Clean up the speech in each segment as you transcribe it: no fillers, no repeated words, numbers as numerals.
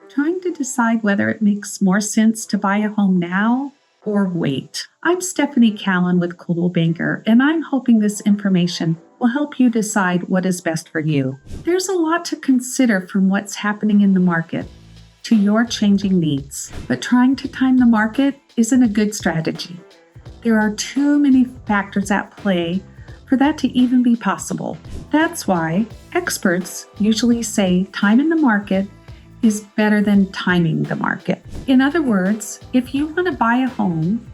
trying to decide whether it makes more sense to buy a home now or wait. I'm Stephanie Callan with Coldwell Banker, and I'm hoping this information will help you decide what is best for you. There's a lot to consider from what's happening in the market to your changing needs, but trying to time the market isn't a good strategy. There are too many factors at play for that to even be possible. That's why experts usually say time in the market is better than timing the market. In other words, if you want to buy a home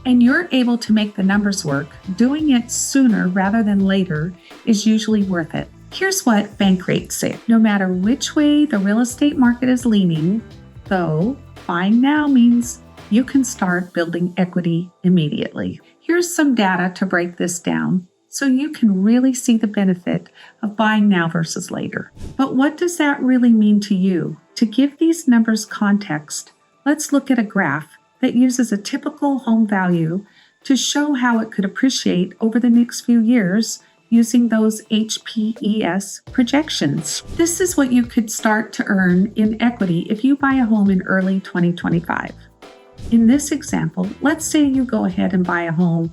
and you're able to make the numbers work, doing it sooner rather than later is usually worth it. Here's what bank rates say. No matter which way the real estate market is leaning, though, buying now means you can start building equity immediately. Here's some data to break this down so you can really see the benefit of buying now versus later. But what does that really mean to you? To give these numbers context, let's look at a graph that uses a typical home value to show how it could appreciate over the next few years using those HPES projections. This is what you could start to earn in equity if you buy a home in early 2025. In this example, let's say you go ahead and buy a home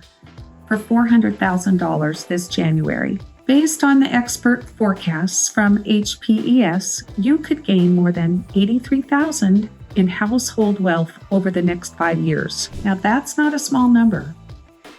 for $400,000 this January. Based on the expert forecasts from HPES, you could gain more than $83,000 in household wealth over the next 5 years. Now that's not a small number.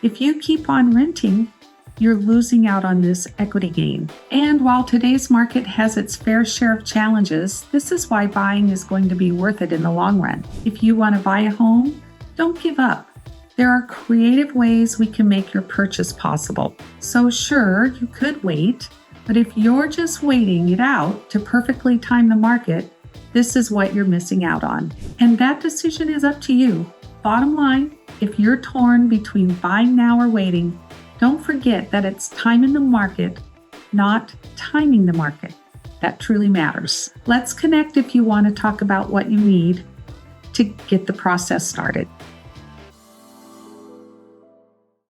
If you keep on renting, you're losing out on this equity gain. And while today's market has its fair share of challenges, this is why buying is going to be worth it in the long run. If you want to buy a home, don't give up. There are creative ways we can make your purchase possible. So sure, you could wait, but if you're just waiting it out to perfectly time the market, this is what you're missing out on. And that decision is up to you. Bottom line, if you're torn between buying now or waiting, don't forget that it's time in the market, not timing the market, that truly matters. Let's connect if you want to talk about what you need to get the process started.